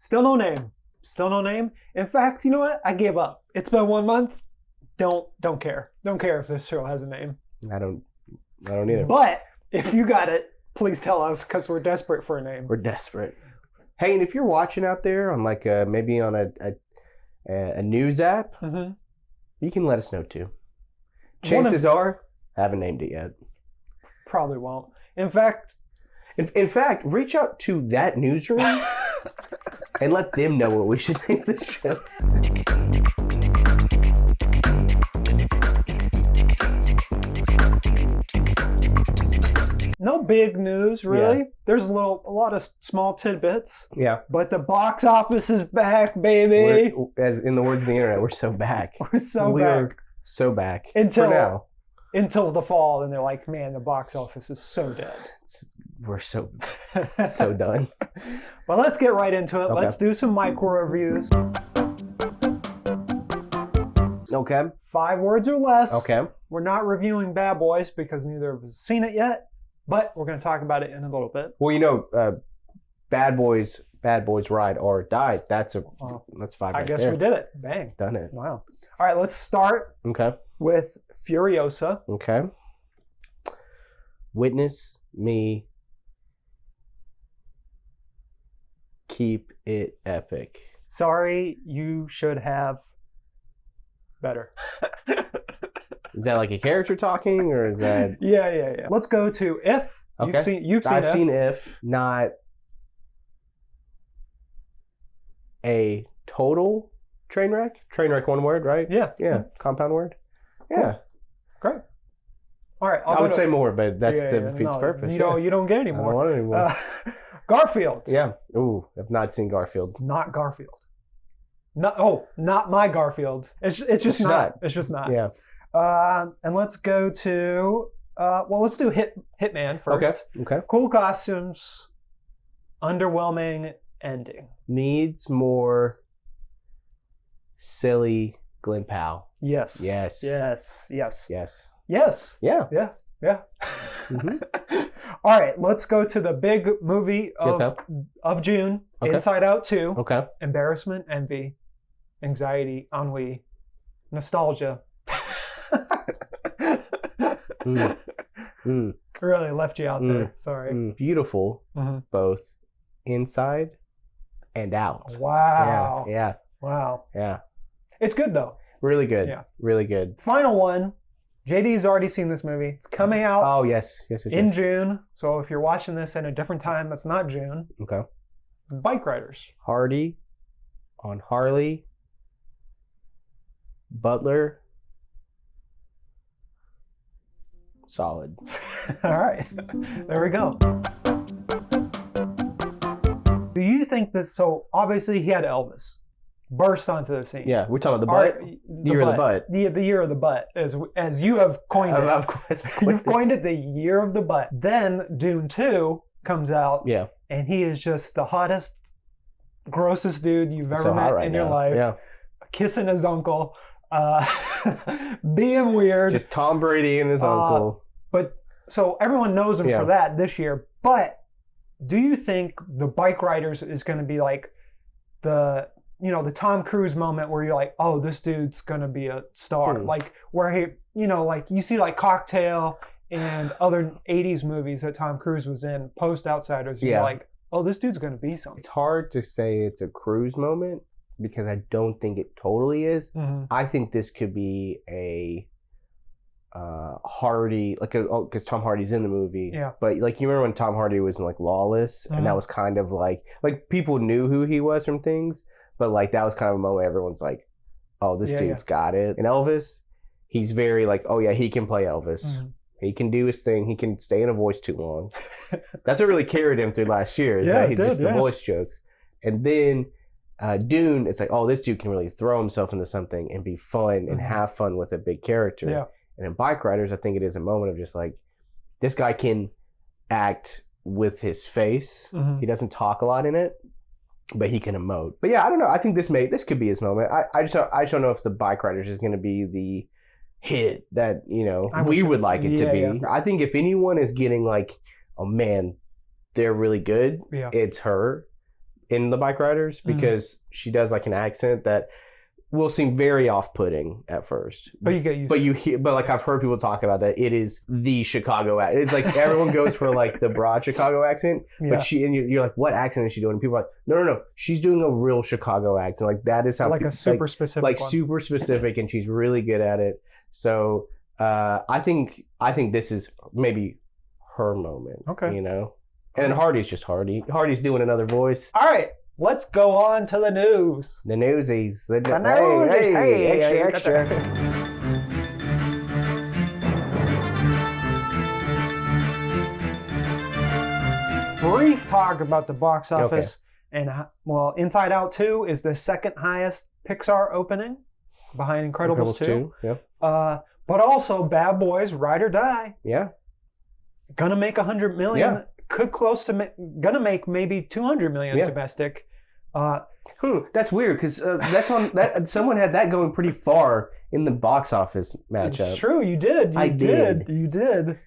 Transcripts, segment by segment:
Still no name. Still no name. In fact, you know what? I gave up. It's been 1 month. Don't care. Don't care if this show has a name. I don't either. But if you got it, please tell us because we're desperate for a name. We're desperate. Hey, and if you're watching out there on like maybe on a news app, you can let us know too. Chances are, I haven't named it yet. Probably won't. In fact, reach out to that newsroom and let them know what we should name the show. no big news, really. Yeah. There's a lot of small tidbits. Yeah. But the box office is back, baby. As in the words of the internet, we're so back. We're so back. Until the fall, and they're like, man, the box office is so dead. We're so done. Well, let's get right into it. Okay. Let's do some micro reviews. Okay. 5 words or less. Okay. We're not reviewing Bad Boys because neither of us have seen it yet, but we're going to talk about it in a little bit. Well, Bad Boys Ride or Die. That's 5. I guess we did it. Bang. Done it. Wow. All right, let's start. Okay. With Furiosa. Okay. Witness me. Keep it epic. Sorry, you should have better. Is that like a character talking, or is that? Yeah. Let's go to If. Okay. I've seen If. Not a total train wreck. Train wreck, one word, right? Yeah. Yeah. Compound word. Yeah. Great. All right. I would say more, but that's defeats the purpose. You don't get any more. I don't want any more. Garfield. Yeah. Ooh, I've not seen Garfield. Not Garfield. Not my Garfield. It's just not. It's just not. Yeah. And let's go to let's do Hitman first. Okay. Cool costumes. Underwhelming ending. Needs more silly Glen Powell. Yes. Yeah. Mm-hmm. All right, let's go to the big movie of June. Okay. Inside Out 2. Okay. Embarrassment, envy, anxiety, ennui, nostalgia. Really left you out there. Sorry. Beautiful, both inside and out. Wow. Yeah. Wow. Yeah. It's good though. Really good. Yeah. Really good. Final one. JD's already seen this movie. It's coming out. Oh, yes. In June. So if you're watching this in a different time, that's not June. Okay. Bike Riders. Hardy on Harley. Butler. Solid. All right. There we go. Do you think this... So obviously he had Elvis. Burst onto the scene. Yeah, we're talking about the butt. The year of the butt. The year of the butt, as you have coined it. Of course. You've coined it the year of the butt. Then Dune 2 comes out. Yeah. And he is just the hottest, grossest dude you've ever met in your life. Yeah. Kissing his uncle. Being weird. Just Tom Brady and his uncle. But so everyone knows him for that this year. But do you think the Bike Riders is going to be like the Tom Cruise moment where you're like, oh, this dude's going to be a star. Like where he, like you see like Cocktail and other 80s movies that Tom Cruise was in, post Outsiders. You're like, oh, this dude's going to be something. It's hard to say it's a Cruise moment because I don't think it totally is. Mm-hmm. I think this could be a Hardy, because Tom Hardy's in the movie. Yeah. But like you remember when Tom Hardy was in like Lawless, and that was kind of like people knew who he was from things. But like that was kind of a moment everyone's like, oh, this dude's got it. And Elvis, he's very like, oh yeah, he can play Elvis. Mm-hmm. He can do his thing. He can stay in a voice too long. That's what really carried him through last year. Is that the voice jokes. And then Dune, it's like, oh, this dude can really throw himself into something and be fun and have fun with a big character. Yeah. And in Bike Riders, I think it is a moment of just like, this guy can act with his face. Mm-hmm. He doesn't talk a lot in it. But he can emote. But yeah, I don't know. I think this could be his moment. I just don't know if the Bike Riders is going to be the hit that we would like it to be. Yeah. I think if anyone is getting like, oh man, they're really good. Yeah. It's her. in the Bike Riders because she does like an accent that will seem very off-putting at first. But you get used to it. But like I've heard people talk about that. It is the Chicago accent. It's like everyone goes for like the broad Chicago accent, but you're like, what accent is she doing? And people are like, no. She's doing a real Chicago accent. Like that is how like a super specific like one. super specific, and she's really good at it. So I think this is maybe her moment. Okay. You know? And then Hardy's just Hardy. Hardy's doing another voice. All right. Let's go on to the news. The Newsies. The news. Hey, extra. Brief talk about the box office. Okay. And, well, Inside Out 2 is the second highest Pixar opening behind Incredibles 2. Yeah. But also Bad Boys, Ride or Die. Yeah. Gonna make $100 million. Yeah. Gonna make maybe $200 million domestic. That's weird because that's on that. Someone had that going pretty far in the box office matchup. It's true, you did. You did.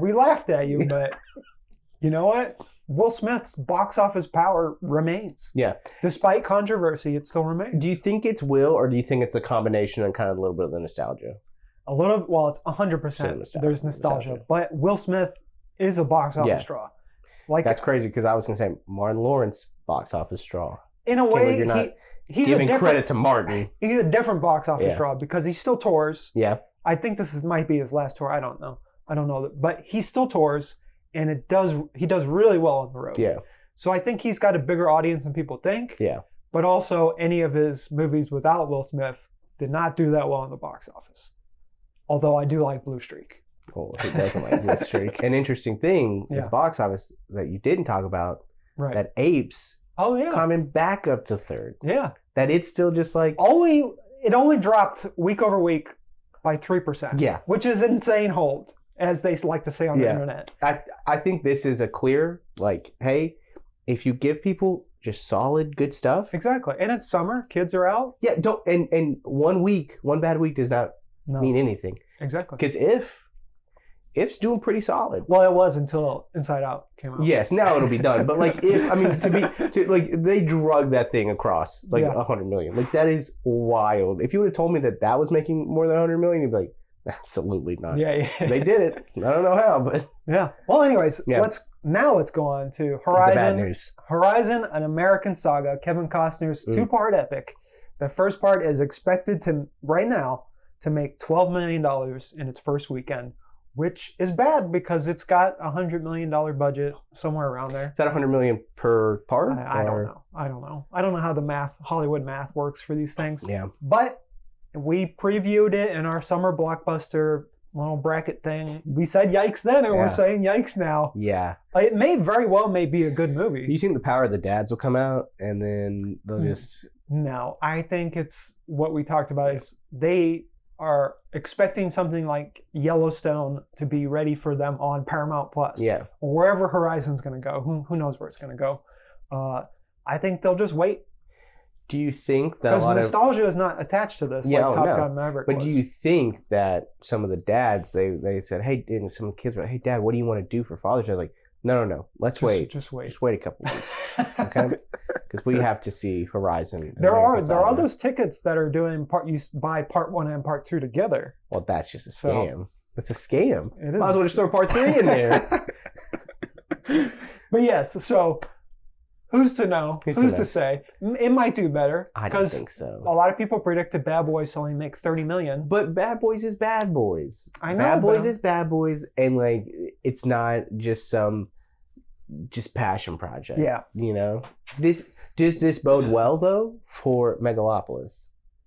We laughed at you, but you know what? Will Smith's box office power remains. Yeah. Despite controversy, it still remains. Do you think it's Will, or do you think it's a combination and kind of a little bit of the nostalgia? It's 100%. There's nostalgia, but Will Smith is a box office draw. Like that's crazy because I was gonna say Martin Lawrence box office draw. In a way, he's giving credit to Martin. He's a different box office draw because he still tours. Yeah. I think this might be his last tour. I don't know, but he still tours, and he does really well on the road. Yeah. So I think he's got a bigger audience than people think. Yeah. But also, any of his movies without Will Smith did not do that well in the box office. Although I do like Blue Streak. Oh, who doesn't like Blue Streak? An interesting thing with the box office that you didn't talk about, that Apes coming back up to third. Yeah. That it's still just like... It only dropped week over week by 3%. Yeah. Which is insane hold, as they like to say on the internet. I think this is a clear, like, hey, if you give people just solid, good stuff... Exactly. And it's summer. Kids are out. Yeah. And one bad week does not mean anything. Exactly. Because If's doing pretty solid. Well, it was until Inside Out came out. Yes, now it'll be done. But like, they drug that thing across like $100 million. Like that is wild. If you would have told me that was making more than $100 million, you'd be like, absolutely not. Yeah. They did it. I don't know how, but yeah. Well, anyways, let's go on to Horizon. The bad news. Horizon, an American Saga. Kevin Costner's two-part epic. The first part is expected to right now to make $12 million in its first weekend, which is bad because it's got a $100 million budget somewhere around there. Is that $100 million per part? I don't know. I don't know how the Hollywood math works for these things. Yeah. But we previewed it in our summer blockbuster little bracket thing. We said yikes then, and we're saying yikes now. Yeah. It may very well be a good movie. You think The Power of the Dads will come out and then they'll just... No, I think it's what we talked about is they are expecting something like Yellowstone to be ready for them on Paramount Plus. Yeah. Or wherever Horizon's going to go. Who knows where it's going to go. I think they'll just wait. Do you think that because nostalgia is not attached to this like Top Gun Maverick But was. Do you think that some of the dads, they said, hey, and some of the kids were like, hey, Dad, what do you want to do for Father's Day? Like, no, let's wait. Just wait. Just wait a couple weeks. Okay? Because we have to see Horizon. There are those tickets that are doing you buy part 1 and part 2 together. Well, that's just a scam. It's a scam. It is. Might as well just throw part 3 in there. But yes, so who's to know? Who's to say? It might do better. I don't think so. A lot of people predicted Bad Boys to only make $30 million. But Bad Boys is Bad Boys. I know. Bad Boys is Bad Boys, and like it's not just some passion project. Yeah. You know? Does this bode well though for Megalopolis?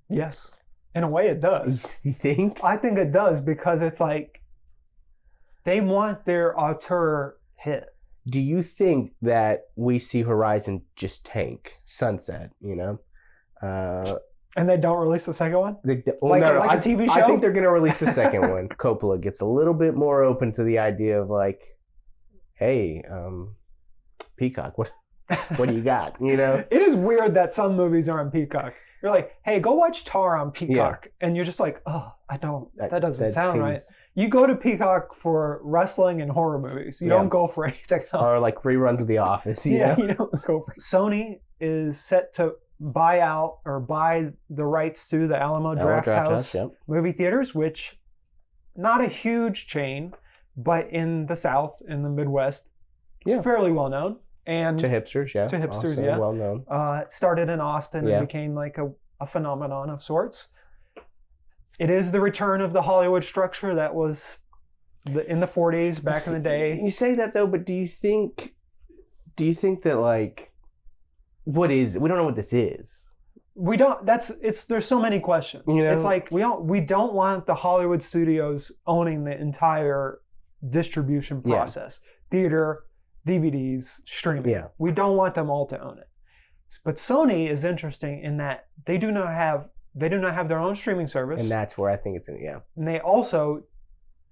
Yes. In a way it does. You think? I think it does because it's like they want their auteur hit. Do you think that we see Horizon just tank, sunset, you know? And they don't release the second one? A TV show? I think they're going to release the second one. Coppola gets a little bit more open to the idea of like, hey, Peacock, what do you got, you know? It is weird that some movies are on Peacock. You're like, hey, go watch Tar on Peacock. Yeah. And you're just like, oh, that doesn't sound right. You go to Peacock for wrestling and horror movies. You don't go for anything else. Or like reruns of The Office. You don't go for Sony is set to buy the rights to the Alamo Drafthouse movie theaters, which not a huge chain, but in the South, in the Midwest, it's fairly well known. And to hipsters, also well known. Started in Austin and became like a phenomenon of sorts. It is the return of the Hollywood structure that was in the 40s, back in the day. You say that though, but do you think that like, what is? We don't know what this is. We don't. There's so many questions. You know? It's like we don't want the Hollywood studios owning the entire distribution process, theater, DVDs, streaming. Yeah. We don't want them all to own it. But Sony is interesting in that they do not have their own streaming service, and that's where I think it's And they also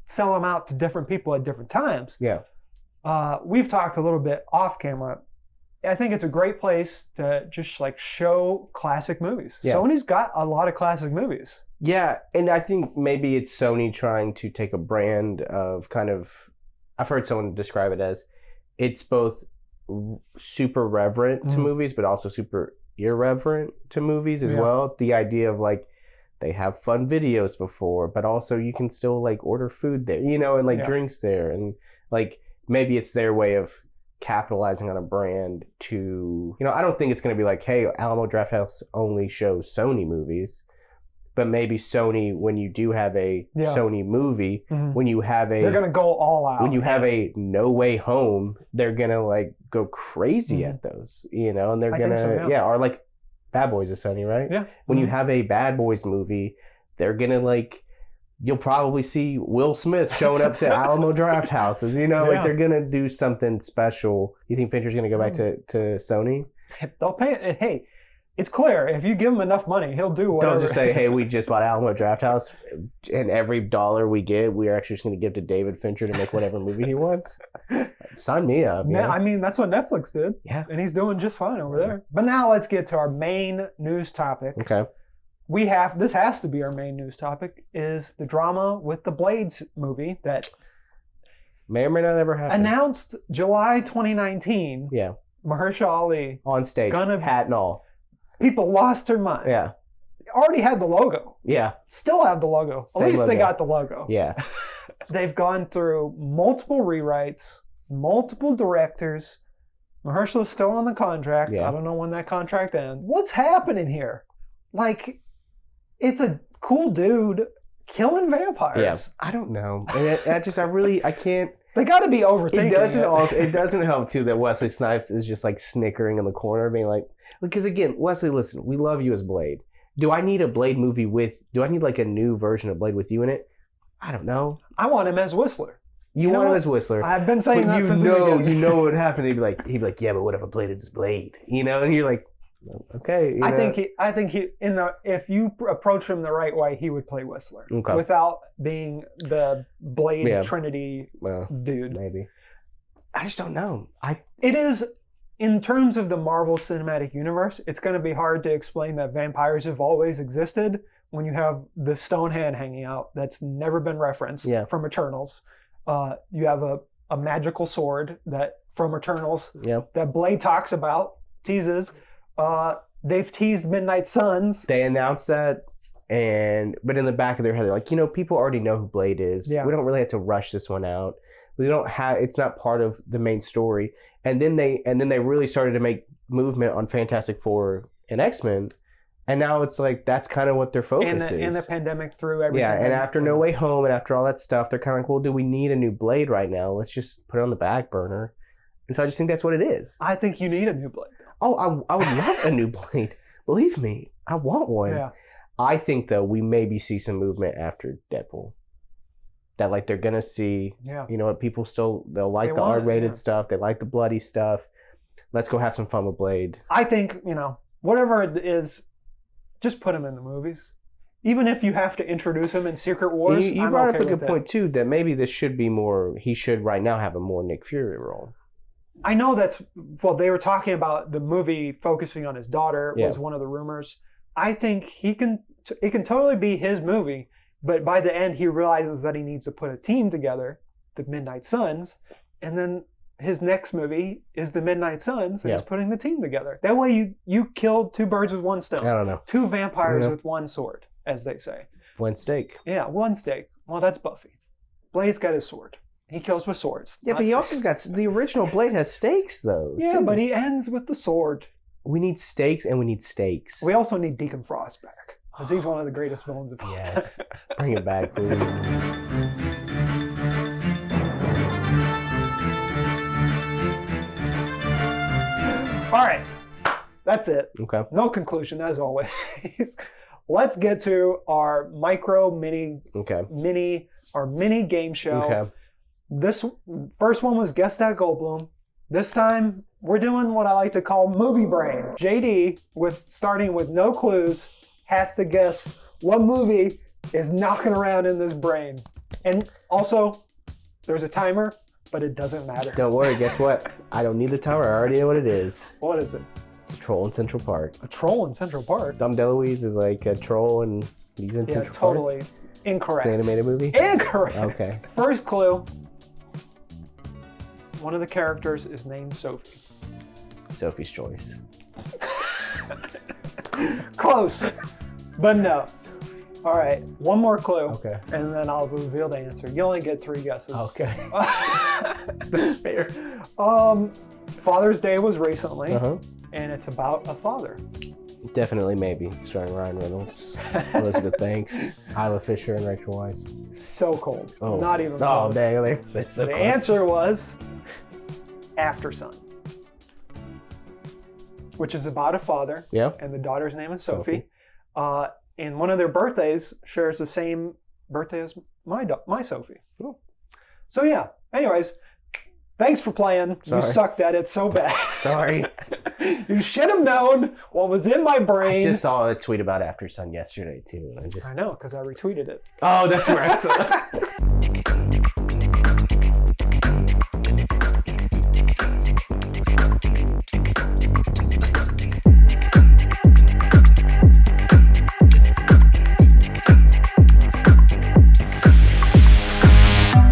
sell them out to different people at different times. Yeah. We've talked a little bit off camera. I think it's a great place to just like show classic movies. Yeah. Sony's got a lot of classic movies. Yeah, and I think maybe it's Sony trying to take a brand of kind of, I've heard someone describe it as, it's both super reverent to movies, but also super irreverent to movies as well. The idea of like, they have fun videos before, but also you can still like order food there, and like drinks there. And like, maybe it's their way of capitalizing on a brand to, I don't think it's going to be like, hey, Alamo Drafthouse only shows Sony movies, but maybe Sony, when you do have a Sony movie, when you have they're going to go all out. When you have a No Way Home, they're going to like go crazy at those, and they're going to, or like Bad Boys is Sony, right? Yeah. When you have a Bad Boys movie, they're going to like, you'll probably see Will Smith showing up to Alamo Drafthouses, like they're going to do something special. You think Fincher's going to go back to Sony? If they'll pay, hey, it's clear. If you give him enough money, he'll do whatever. They'll just say, hey, we just bought Alamo Drafthouse, and every dollar we get, we are actually just going to give to David Fincher to make whatever movie he wants. Sign me up. I mean, that's what Netflix did. Yeah. And he's doing just fine over there. But now let's get to our main news topic. Okay. This has to be our main news topic, is the drama with the Blades movie that may or may not ever happen. Announced July 2019. Yeah. Mahershala Ali. On stage, hat and all. People lost their mind. Yeah. Already had the logo. Yeah. Still have the logo. At least they got the logo. Yeah. They've gone through multiple rewrites, multiple directors. Mahershala's still on the contract. Yeah. I don't know when that contract ends. What's happening here? Like, it's a cool dude killing vampires. Yeah. I don't know. And I can't. They got to be overthinking it doesn't help, too, that Wesley Snipes is just, like, snickering in the corner, being like, because, again, Wesley, listen, we love you as Blade. Do I need a Blade movie do I need, like, a new version of Blade with you in it? I don't know. I want him as Whistler. You want him as Whistler. I've been saying that since the beginning. You know what would happen. He'd be like, yeah, but what if I played it as Blade? And you're like, okay. I think he if you approach him the right way, he would play Whistler without being the Blade Trinity dude. Maybe. I just don't know. It is, in terms of the Marvel Cinematic Universe, it's going to be hard to explain that vampires have always existed when you have the stone hand hanging out that's never been referenced from Eternals. You have a magical sword from Eternals that Blade talks about, teases. They've teased Midnight Suns. They announced that, but in the back of their head, they're like, people already know who Blade is. Yeah. We don't really have to rush this one out. It's not part of the main story. And then they really started to make movement on Fantastic Four and X-Men. And now it's like, that's kind of what their focus is. And the pandemic threw everything. Yeah, and after No Way Home and after all that stuff, they're kind of like, well, do we need a new Blade right now? Let's just put it on the back burner. And so I just think that's what it is. I think you need a new Blade. Oh, I would love a new Blade. Believe me, I want one. Yeah. I think, though, we maybe see some movement after Deadpool. That, like, they're going to see, what people they'll like the R-rated stuff. They like the bloody stuff. Let's go have some fun with Blade. I think, whatever it is, just put him in the movies. Even if you have to introduce him in Secret Wars, you brought up a good point, too, that maybe this should be more, he should right now have a more Nick Fury role. I know they were talking about the movie focusing on his daughter was one of the rumors. I think it can totally be his movie, but by the end he realizes that he needs to put a team together, the Midnight Suns, and then his next movie is The Midnight Suns, and he's putting the team together. That way you killed two birds with one stone. I don't know. Two vampires with one sword, as they say. One steak. Yeah, one steak. Well, that's Buffy. Blade's got his sword. He kills with swords. Yeah, but he also got... The original Blade has stakes, though. Yeah, but he ends with the sword. We need stakes, and we need stakes. We also need Deacon Frost back, because he's one of the greatest villains of all time. Bring him back, please. All right. That's it. Okay. No conclusion, as always. Let's get to our mini game show. Okay. This first one was Guess That Goldblum. This time we're doing what I like to call movie brain. JD, starting with no clues, has to guess what movie is knocking around in this brain. And also, there's a timer, but it doesn't matter. Don't worry, guess what? I don't need the timer. I already know what it is. What is it? It's a troll in Central Park. A troll in Central Park? Dom DeLuise is like a troll and he's in Central Park. Yeah, totally. Incorrect. It's an animated movie? Incorrect. Okay. First clue. One of the characters is named Sophie. Sophie's Choice. Close, but no. All right, one more clue. Okay. And then I'll reveal the answer. You only get 3 guesses. Okay. That's fair. Father's Day was recently, Uh-huh. and it's about a father. Definitely Maybe, starring Ryan Reynolds, Elizabeth Banks, Isla Fisher, and Rachel Weisz. So cold. Oh. Not even close. Oh, dang. The answer was After Sun, which is about a father, and the daughter's name is Sophie. And one of their birthdays shares the same birthday as my Sophie. Oh. So yeah, anyways, thanks for playing. Sorry. You sucked at it so bad. Sorry. You should have known what was in my brain. I just saw a tweet about After Sun yesterday, too. I know, because I retweeted it. Oh, that's where I saw it.